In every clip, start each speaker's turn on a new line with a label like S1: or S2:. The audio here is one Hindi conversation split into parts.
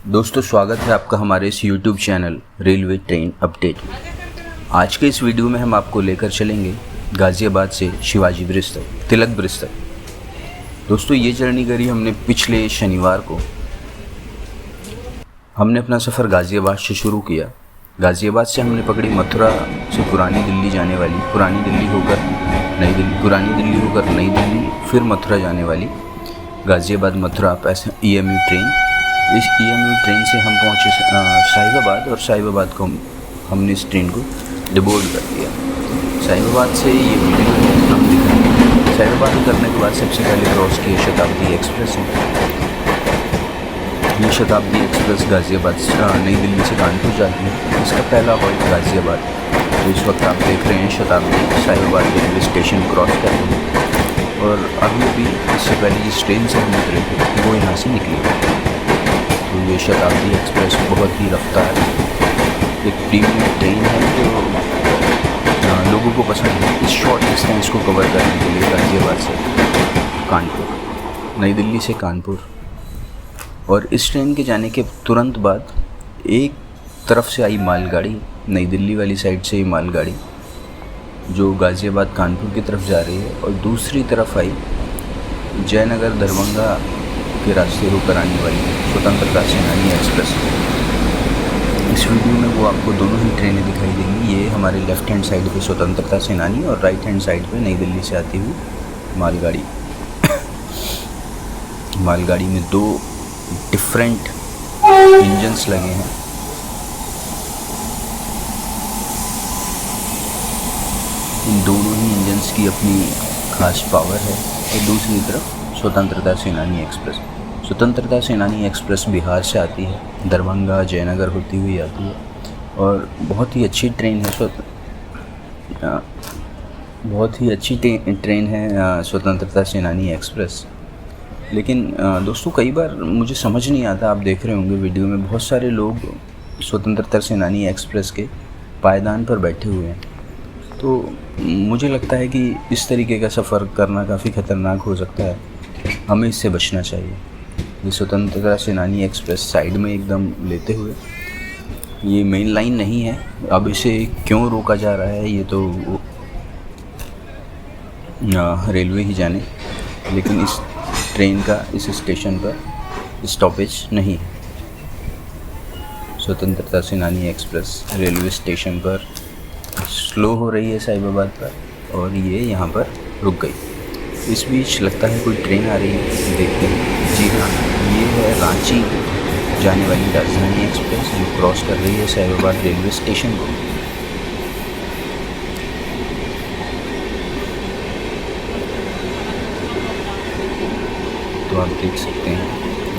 S1: दोस्तों, स्वागत है आपका हमारे इस YouTube channel railway train update. आज के इस वीडियो में हम आपको लेकर चलेंगे गाज़ियाबाद से शिवाजी ब्रिज तक, तिलक ब्रिज तक। दोस्तों, ये जर्नी करी हमने पिछले शनिवार को। हमने अपना सफ़र गाज़ियाबाद से शुरू किया। गाज़ियाबाद से हमने पकड़ी मथुरा से पुरानी दिल्ली जाने वाली, पुरानी दिल्ली होकर नई दिल्ली, फिर मथुरा जाने वाली गाज़ियाबाद मथुरा EMU ट्रेन। इस EMU ट्रेन से हम पहुँचे साहिबाबाद, और साहिबाबाद को हमने इस ट्रेन को डिबोर्ड कर दिया। साहिबाबाद से ये वीडियो हम दिखाएंगे। साहिबाबाद उतरने के बाद सबसे पहले क्रॉस किया शताब्दी एक्सप्रेस है। ये शताब्दी एक्सप्रेस गाज़ियाबाद नई दिल्ली से कानपुर जाती है। इसका पहला हॉल्ट गाज़ियाबाद। तो इस वक्त आप देख रहे हैं शताब्दी साहिबाबाद रेलवे स्टेशन क्रॉस कर रही है, और अभी इससे पहले जिस ट्रेन से हम उतरे थे वो यहाँ से निकली। तो ये शताब्दी एक्सप्रेस बहुत ही रफ्तार एक प्रीमियम ट्रेन है जो लोगों को पसंद है इस शॉर्ट डिस्टेंस को कवर करने के लिए। गाज़ियाबाद से कानपुर, नई दिल्ली से कानपुर। और इस ट्रेन के जाने के तुरंत बाद एक तरफ से आई मालगाड़ी, नई दिल्ली वाली साइड से ये मालगाड़ी जो गाज़ियाबाद कानपुर की तरफ जा रही है, और दूसरी तरफ आई जयनगर दरभंगा के रास्ते होकर आने वाली स्वतंत्रता सेनानी एक्सप्रेस। इस वीडियो में वो आपको दोनों ही ट्रेनें दिखाई देंगी। ये हमारे लेफ़्ट हैंड साइड पे स्वतंत्रता सेनानी और राइट हैंड साइड पे नई दिल्ली से आती हुई मालगाड़ी। मालगाड़ी में दो डिफरेंट इंजन्स लगे हैं। इन दोनों ही इंजन्स की अपनी खास पावर है। और दूसरी तरफ स्वतंत्रता सेनानी एक्सप्रेस। स्वतंत्रता सेनानी एक्सप्रेस बिहार से आती है, दरभंगा जयनगर होती हुई आती है, और बहुत ही अच्छी ट्रेन है। बहुत ही अच्छी ट्रेन है स्वतंत्रता सेनानी एक्सप्रेस। लेकिन दोस्तों, कई बार मुझे समझ नहीं आता, आप देख रहे होंगे वीडियो में बहुत सारे लोग स्वतंत्रता सेनानी एक्सप्रेस के पायदान पर बैठे हुए हैं। तो मुझे लगता है कि इस तरीके का सफ़र करना काफ़ी ख़तरनाक हो सकता है, हमें इससे बचना चाहिए। ये स्वतंत्रता सेनानी एक्सप्रेस साइड में एकदम लेते हुए, ये मेन लाइन नहीं है। अब इसे क्यों रोका जा रहा है ये तो रेलवे ही जाने, लेकिन इस ट्रेन का इस स्टेशन पर स्टॉपेज नहीं है। स्वतंत्रता सेनानी एक्सप्रेस रेलवे स्टेशन पर स्लो हो रही है साहिबाबाद पर, और ये यहाँ पर रुक गई। इस बीच लगता है कोई ट्रेन आ रही है, देखते हैं। जी हाँ, ये है रांची जाने वाली राजधानी एक्सप्रेस जो क्रॉस कर रही है साहिबाबाद रेलवे स्टेशन को। तो आप देख सकते हैं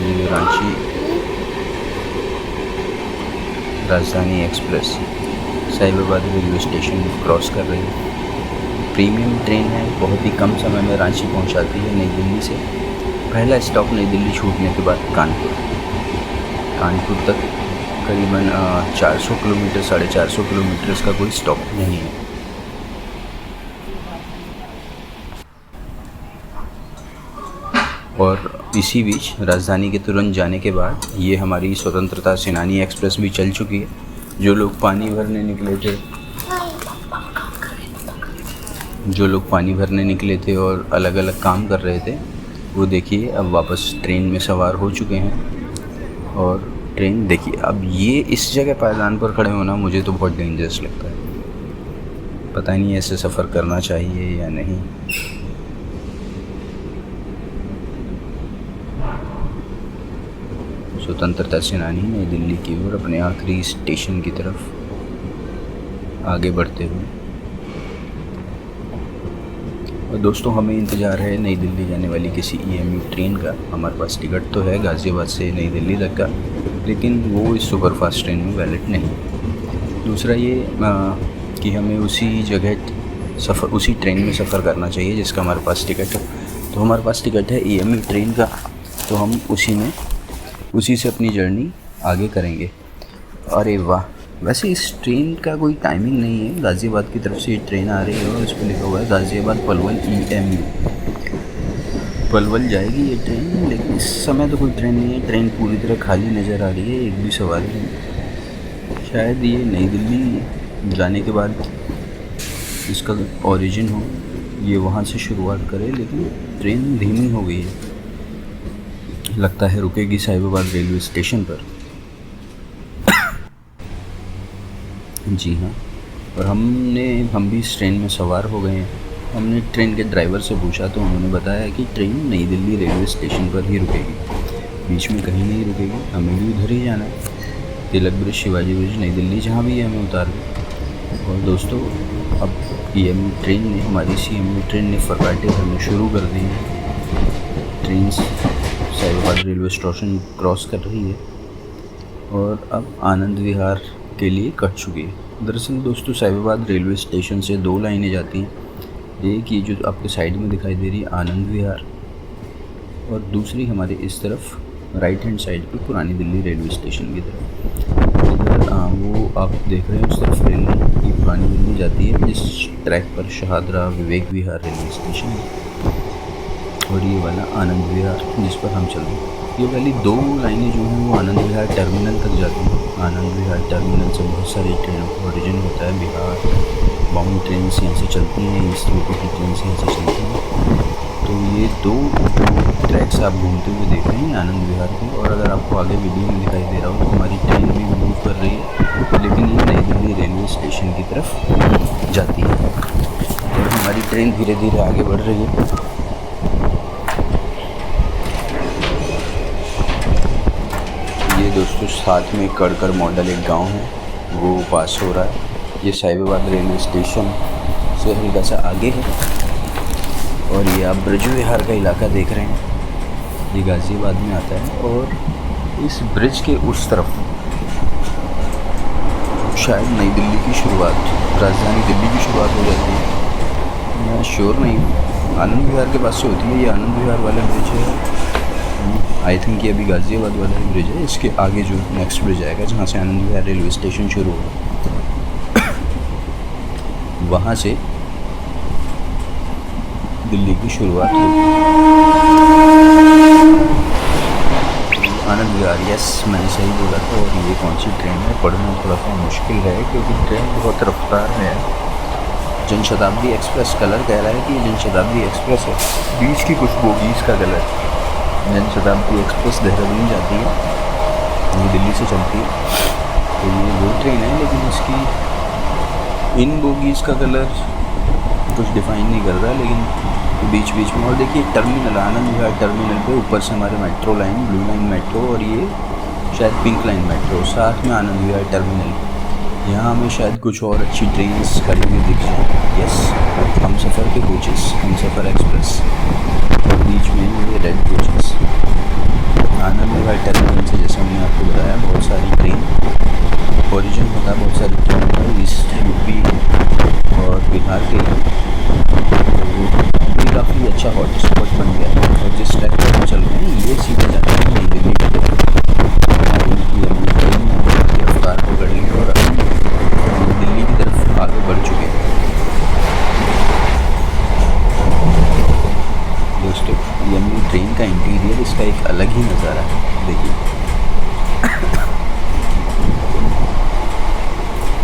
S1: ये Ranchi Rajdhani express Sahibabad railway station cross कर रही है। प्रीमियम ट्रेन है, बहुत ही कम समय में रांची पहुंचाती है नई दिल्ली से। पहला स्टॉप नई दिल्ली छूटने के बाद कानपुर तक करीबन 400 किलोमीटर, 450 किलोमीटर का कोई स्टॉप नहीं है। और इसी बीच राजधानी के तुरंत जाने के बाद ये हमारी स्वतंत्रता सेनानी एक्सप्रेस भी चल चुकी है। जो लोग पानी भरने निकले थे और अलग अलग काम कर रहे थे, वो देखिए अब वापस ट्रेन में सवार हो चुके हैं। और ट्रेन देखिए, अब ये इस जगह पायदान पर खड़े होना मुझे तो बहुत डेंजरस लगता है। पता नहीं ऐसे सफ़र करना चाहिए या नहीं। स्वतंत्रता सेनानी नई दिल्ली की ओर अपने आखिरी स्टेशन की तरफ आगे बढ़ते हुए। और दोस्तों, हमें इंतज़ार है नई दिल्ली जाने वाली किसी EMU ट्रेन का। हमारे पास टिकट तो है गाज़ियाबाद से नई दिल्ली तक का, लेकिन वो इस सुपरफास्ट ट्रेन में वैलिड नहीं। दूसरा ये कि हमें उसी ट्रेन में सफ़र करना चाहिए जिसका हमारे पास टिकट है। तो हमारे पास टिकट है EMU ट्रेन का, तो हम उसी से अपनी जर्नी आगे करेंगे। अरे वाह, वैसे इस ट्रेन का कोई टाइमिंग नहीं है। गाज़ियाबाद की तरफ से ये ट्रेन आ रही है और इस पर लिखा हुआ है गाज़ियाबाद पलवल EMU। पलवल जाएगी ये ट्रेन, लेकिन इस समय तो कोई ट्रेन नहीं है। ट्रेन पूरी तरह खाली नज़र आ रही है, एक भी सवारी नहीं। शायद ये नई दिल्ली जाने के बाद इसका ओरिजिन हो, ये वहाँ से शुरुआत करे, लेकिन ट्रेन धीमी हो गई है। लगता है रुकेगी साहिबाबाद रेलवे स्टेशन पर। जी हाँ, और हम भी इस ट्रेन में सवार हो गए हैं। हमने ट्रेन के ड्राइवर से पूछा तो उन्होंने बताया कि ट्रेन नई दिल्ली रेलवे स्टेशन पर ही रुकेगी, बीच में कहीं नहीं रुकेगी। हमें भी उधर ही जाना है, तिलक ब्रिज, शिवाजी ब्रिज, नई दिल्ली, जहाँ भी है हमें उतार दें। और दोस्तों, अब हमारी CMU ट्रेन ने फर्राटे भरने शुरू कर दिए हैं। Train Sahibabad railway station cross कर रही है और अब आनंद विहार के लिए कट चुकी है। दरअसल दोस्तों, साहिबाबाद रेलवे स्टेशन से 2 लाइनें जाती हैं। एक ये जो आपके साइड में दिखाई दे रही है आनंद विहार, और दूसरी हमारे इस तरफ राइट हैंड साइड पे पुरानी दिल्ली रेलवे स्टेशन की तरफ। इधर वो आप देख रहे हैं उस तरफ रेल की पुरानी दिल्ली जाती है, जिस ट्रैक पर शहादरा विवेक विहार रेलवे स्टेशन है, और ये वाला आनंद विहार जिस पर हम चल रहे हैं। ये वाली 2 लाइनें जो हैं वो आनंद विहार टर्मिनल तक जाती हैं। आनंद विहार टर्मिनल से बहुत सारी ट्रेनों का ओरिजिन होता है। बिहार बाउंड ट्रेन यहाँ से चलती हैं, ईस्ट यूपी की ट्रेन यहाँ से चलती हैं। तो ये 2 ट्रैक्स आप घूमते हुए देख रहे हैं आनंद विहार के। और अगर आपको आगे वीडियो में दिखाई दे रहा हो तो हमारी ट्रेन भी मूव कर रही है, लेकिन ये नई दिल्ली रेलवे स्टेशन की तरफ जाती है और हमारी ट्रेन धीरे धीरे आगे बढ़ रही है। ये दोस्तों साथ में कड़कर मॉडल एक गांव है, वो पास हो रहा है। ये साहिबाबाद रेलवे स्टेशन से हल्का सा आगे है। और ये आप ब्रिज विहार का इलाका देख रहे हैं, ये गाज़ियाबाद में आता है। और इस ब्रिज के उस तरफ शायद नई दिल्ली की शुरुआत, राजधानी दिल्ली की शुरुआत हो जाती है। मैं श्योर नहीं हूँ, आनंद विहार के पास से होती है। ये आनंद विहार वाला ब्रिज है, आई थिंक ये अभी गाज़ियाबाद वाला ही ब्रिज है। इसके आगे जो नेक्स्ट ब्रिज आएगा जहाँ से आनंद विहार रेलवे स्टेशन शुरू होगा, वहाँ से दिल्ली की शुरुआत होगी। आनंद विहार, यस मैंने सही बोला था। और ये कौन सी ट्रेन है, पढ़ना थोड़ा सा मुश्किल है क्योंकि ट्रेन बहुत रफ्तार में है। जनशताब्दी एक्सप्रेस, कलर कह रहा है कि ये जनशताब्दी एक्सप्रेस है। बीच की कुछ बोगीज़ का कलर। जनशताब्दी एक्सप्रेस देहरादून जाती है, ये दिल्ली से चलती है। तो ये वो ट्रेन है, लेकिन इसकी इन बोगीज़ का कलर कुछ डिफाइन नहीं कर रहा, लेकिन बीच बीच में। और देखिए टर्मिनल, आनंद विहार टर्मिनल पे ऊपर से हमारे metro line, blue line metro, और ये शायद पिंक लाइन मेट्रो, साथ में आनंद विहार टर्मिनल। यहाँ हमें शायद कुछ और अच्छी ट्रेन्स खड़ी हुई दिख जाए। यस, हम सफ़र के कोचेस, हम सफ़र एक्सप्रेस, और बीच में ये red coaches. Anand Vihar terminal से जैसे हमने आपको बताया बहुत सारी ट्रेन ओरिजिन होता है, बहुत सारी ट्रेन है ईस्ट यूपी और बिहार के। ये काफ़ी अच्छा हॉट स्पॉट बन गया है। और जिस ट्रैक पर हम चल रहे हैं ये सीधे जाता है नई दिल्ली की तरफ। रफ्तार पकड़ ली और दिल्ली की तरफ आगे बढ़ चुके हैं। दोस्तों, ये ट्रेन का इंटीरियर, इसका एक अलग ही नज़ारा है। देखिए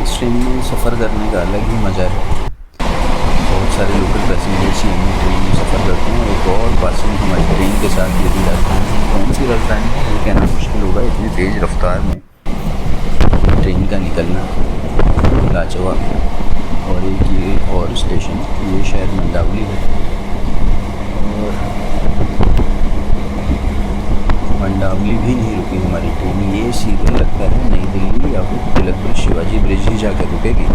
S1: इस ट्रेन में सफ़र करने का अलग ही मज़ा है। बहुत सारे लोकल पैसेंजर्स CMU ट्रेन में सफ़र करते हैं। एक और पासिंग हमारी ट्रेन के साथ यदि राजधानी, कौन सी राजधानी है ये कहना मुश्किल होगा, इतनी तेज़ रफ्तार में ट्रेन का निकलना लाजवाब। और एक ये और स्टेशन, ये शायद मंडावली है, और मंडावली भी नहीं रुकी हमारी ट्रेन। ये सीधे लगता है नई दिल्ली या फिर तिलक ब्रिज, शिवाजी ब्रिज ही जाकर रुकेगी।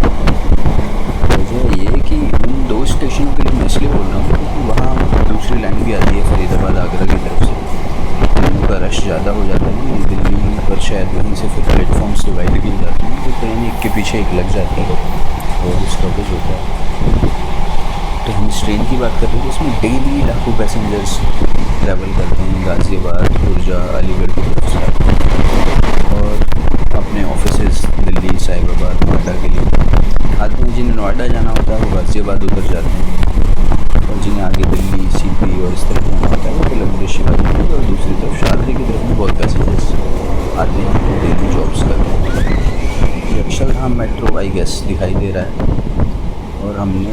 S1: वजह ये कि उन 2 स्टेशनों के लिए मैं इसलिए बोल रहा हूँ क्योंकि वहाँ दूसरी लाइन भी आती है फरीदाबाद आगरा की तरफ से। ट्रेनों का रश ज़्यादा हो जाता है नई दिल्ली पर, शायद वहीं से फिर प्लेटफॉर्म्स डिवाइड की जाती हैं, तो ट्रेन एक के पीछे एक लग जाती है और स्टॉपेज होता है। तो हम इस ट्रेन की बात कर रहे हैं जिसमें डेली लाखों पैसेंजर्स ट्रैवल करते हैं गाज़ियाबाद, खुर्जा, अलीगढ़ की तरफ से, और अपने ऑफिसेज दिल्ली, साहिबाबाद, नोएडा के लिए आते हैं। जिन्हें नोएडा जाना होता है वो गाज़ियाबाद उतर जाते हैं, और जिन्हें आगे दिल्ली, CP और इस तरफ जाना होता है वो यस दिखाई दे रहा है। और हमने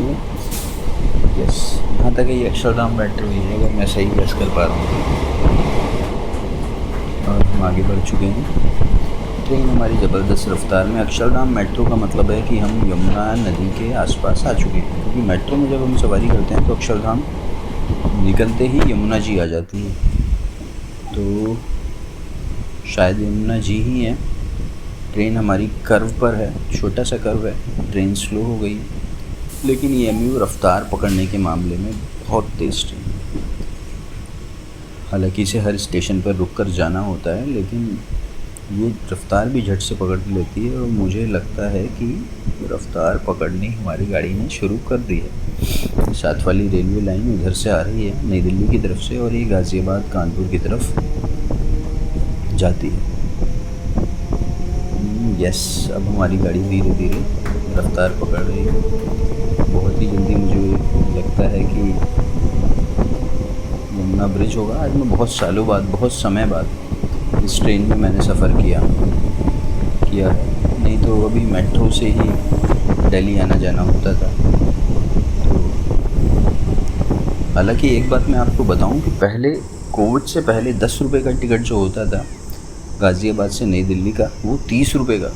S1: यस यहाँ तक ये अक्षरधाम मेट्रो ही है, अगर मैं सही गैस कर पा रहा हूँ। और हम आगे बढ़ चुके हैं। ट्रेन हमारी ज़बरदस्त रफ्तार में, अक्षरधाम मेट्रो का मतलब है कि हम यमुना नदी के आसपास आ चुके हैं, क्योंकि मेट्रो में जब हम सवारी करते हैं तो अक्षरधाम निकलते ही यमुना जी आ जाती है। तो शायद यमुना जी ही है। ट्रेन हमारी कर्व पर है, छोटा सा कर्व है, ट्रेन स्लो हो गई, लेकिन ये EMU रफ्तार पकड़ने के मामले में बहुत तेज़ ट्रेन। हालांकि इसे हर स्टेशन पर रुक कर जाना होता है, लेकिन ये रफ्तार भी झट से पकड़ लेती है। और मुझे लगता है कि रफ्तार पकड़नी हमारी गाड़ी ने शुरू कर दी है। साथ वाली रेलवे लाइन उधर से आ रही है नई दिल्ली की तरफ से, और ये गाज़ियाबाद कानपुर की तरफ जाती है। यस, अब हमारी गाड़ी धीरे धीरे रफ्तार पकड़ रही है। बहुत ही जल्दी मुझे लगता है कि यमुना ब्रिज होगा। आज मैं बहुत सालों बाद, बहुत समय बाद इस ट्रेन में मैंने सफ़र किया है। नहीं तो अभी मेट्रो से ही दिल्ली आना जाना होता था। तो हालांकि एक बात मैं आपको बताऊं कि पहले, कोविड से पहले 10 रुपये का टिकट जो होता था गाज़ियाबाद से नई दिल्ली का, वो 30 रुपये का।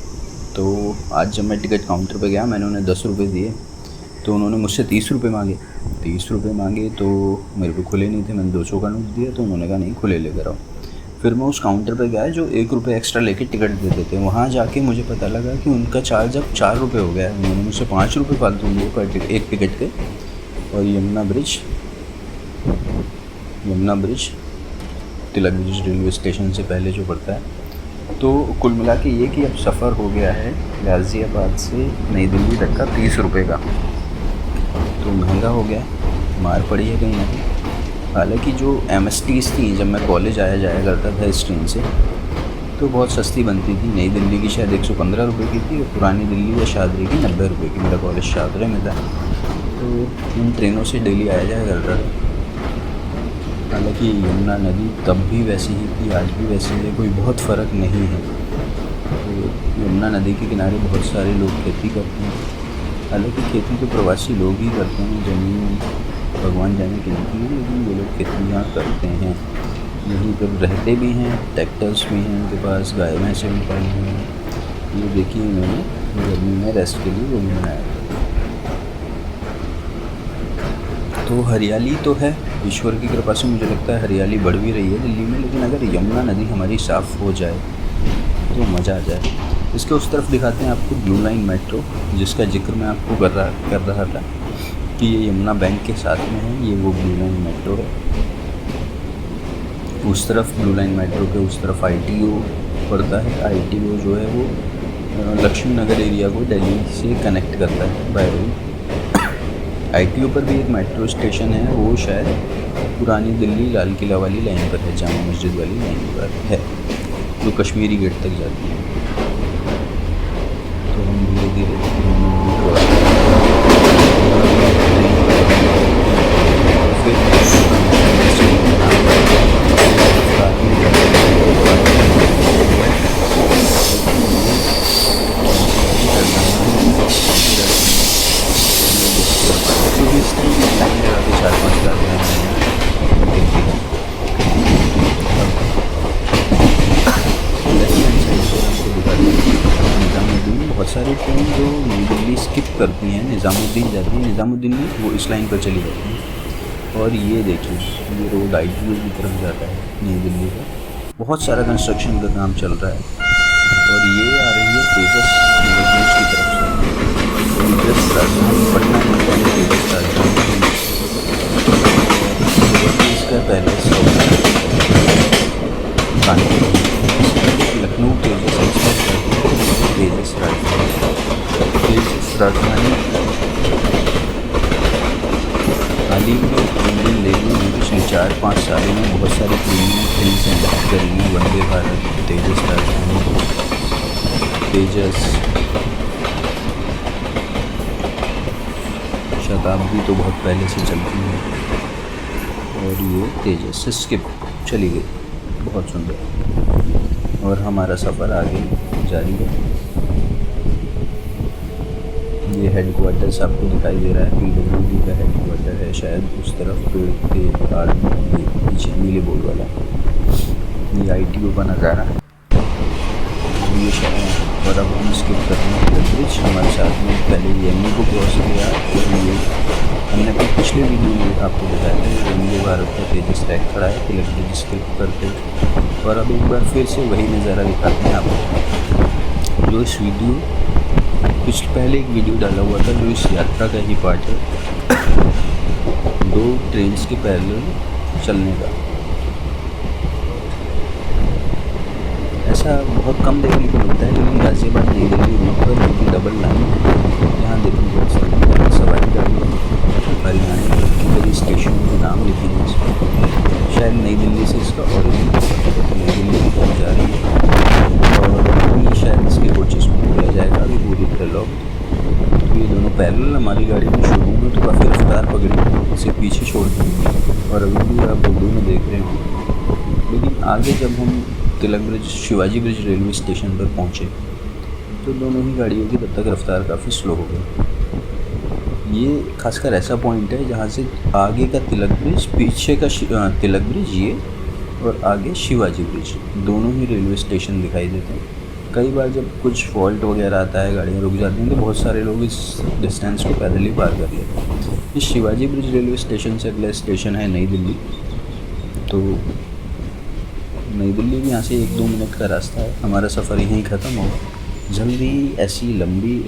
S1: तो आज जब मैं टिकट काउंटर पे गया, मैंने उन्हें 10 रुपये दिए, तो उन्होंने मुझसे 30 रुपये मांगे। तो मेरे को खुले नहीं थे, मैंने 200 का नोट दिया, तो उन्होंने कहा नहीं खुले लेकर आओ। फिर मैं उस काउंटर पे गया जो 1 रुपये एक्स्ट्रा लेके टिकट दे देते हैं। वहाँ जाके मुझे पता लगा कि उनका चार्ज अब 4 रुपये हो गया है। उन्होंने मुझसे 5 रुपये फालतू लिए पर एक टिकट के। और यमुना ब्रिज तिलक ब्रिज रेलवे स्टेशन से पहले जो पड़ता है। तो कुल मिला के ये कि अब सफ़र हो गया है गाज़ियाबाद से नई दिल्ली तक का 30 रुपये का। तो महंगा हो गया, मार पड़ी है कहीं ना कहीं। हालांकि जो MSTs थी, जब मैं कॉलेज आया जाया करता था इस ट्रेन से, तो बहुत सस्ती बनती थी। नई दिल्ली की शायद 115 रुपये की थी, और पुरानी दिल्ली या शादरे की 90 रुपये की। मेरा कॉलेज शादरे में था, तो इन ट्रेनों से डेली आया जाया करता था। हालांकि यमुना नदी तब भी वैसी ही थी, आज भी वैसी है, कोई बहुत फ़र्क नहीं है। तो यमुना नदी के किनारे बहुत सारे लोग खेती करते हैं। हालांकि खेती तो प्रवासी लोग ही करते हैं, ज़मीन भगवान जाने कितनी है, लेकिन वो लोग खेतियाँ करते हैं। यहीं पर रहते भी हैं, ट्रैक्टर्स भी हैं उनके पास, गाय भैंसे भी पाली हुई हैं। ये देखिए उन्होंने गर्मी में रेस्ट के लिए वो बनाया। तो हरियाली तो है, ईश्वर की कृपा से मुझे लगता है हरियाली बढ़ भी रही है दिल्ली में। लेकिन अगर यमुना नदी हमारी साफ़ हो जाए तो मज़ा आ जाए। इसके उस तरफ दिखाते हैं आपको ब्लू लाइन मेट्रो, जिसका जिक्र मैं आपको कर रहा था कि ये यमुना बैंक के साथ में है। ये वो ब्लू लाइन मेट्रो है। उस तरफ ब्लू लाइन मेट्रो के उस तरफ ITO पड़ता है। ITO जो है वो लक्ष्मी नगर एरिया को दिल्ली से कनेक्ट करता है बाय रोड। ITO पर भी एक मेट्रो स्टेशन है, वो शायद पुरानी दिल्ली लाल किला वाली लाइन पर है, जामा मस्जिद वाली लाइन पर है, जो कश्मीरी गेट तक जाती है। तो हम धीरे धीरे बहुत सारी ट्रेन जो नई दिल्ली स्किप करती हैं, निज़ामुद्दीन जाती है, निज़ामुद्दीन में वो इस लाइन पर चली जाती है। और ये देखिए, ये रोड ITO की तरफ जाता है नई दिल्ली का। बहुत सारा कंस्ट्रक्शन का काम चल रहा है। और ये आ रही है तेजस की तरफ से, तेजस राजधानी पटना में तेजस राजधानी इसका पहले कानपुर लखनऊ तेजस एक्सप्रेस तेजस राजधानी हाल ही में इंडियन रेलवे में पिछले 4-5 सालों में बहुत सारी प्रीमियम ट्रेन इंडक्ट करी हैं। वंदे भारत, तेजस राजधानी, तेजस, शताब्दी तो बहुत पहले से चलती है। और ये तेजस से स्किप चली गई, बहुत सुंदर। और हमारा सफ़र आगे जारी है। ये हेडक्वार्टर्स आपको दिखाई दे रहा है, PWD का हेडक्वार्टर है शायद उस तरफ पेड़ के आड़ में, ये पीछे नीले बोर्ड वाला, ये ITO का नज़ारा है। ये शायद, और अब हम स्किप करते हैं ब्रिज। हमारे साथ में पहले EMU को क्रॉस किया, और ये हमने अपने पिछले वीडियो में आपको बताया था वंदे भारत का तेजस ट्रैक खड़ा है तिलक ब्रिज स्किप करके, और अब एक बार फिर से वही नज़ारा दिखाते हैं आपको जो इस वीडियो पहले एक वीडियो डाला हुआ था, जो इस यात्रा का ही पार्ट है, 2 ट्रेन्स के पैरेलल चलने का। ऐसा बहुत कम देखने को मिलता है, लेकिन गाज़ियाबाद नई दिल्ली रूट पर देखिए डबल लाइन, यहाँ देखिए बहुत सारी सवारी गाड़ियाँ, हरियाणा के स्टेशन के नाम लिखे हैं इस पर, शायद नई दिल्ली से इसका ओरिजिन नई दिल्ली की तरफ जा रही है, और ये शायद इसके कोचेस में दिया जाएगा अभी पूरी तरह लॉक। तो ये दोनों पैरेलल हमारी गाड़ी में शुरू में तो काफ़ी रफ्तार पकड़ी, इसे पीछे छोड़ दी, और अभी भी आप वीडियो में देख रहे हो। लेकिन आगे जब हम Tilak bridge Shivaji bridge railway station पर पहुँचे तो दोनों ही गाड़ियों की तब तक रफ्तार काफ़ी स्लो हो गई। ये खासकर ऐसा पॉइंट है जहाँ से आगे का तिलक ब्रिज, पीछे का तिलक ब्रिज ये, और आगे शिवाजी ब्रिज, दोनों ही रेलवे स्टेशन दिखाई देते हैं। कई बार जब कुछ फॉल्ट वगैरह आता है, गाड़ियाँ रुक जाती हैं, तो बहुत सारे लोग इस डिस्टेंस को पैदल ही पार कर लेते हैं। इस शिवाजी ब्रिज रेलवे स्टेशन से अगला स्टेशन है नई दिल्ली। तो नई दिल्ली भी यहाँ से 1-2 मिनट का रास्ता है, हमारा सफ़र यहीं ख़त्म होगा। जल्दी ऐसी लंबी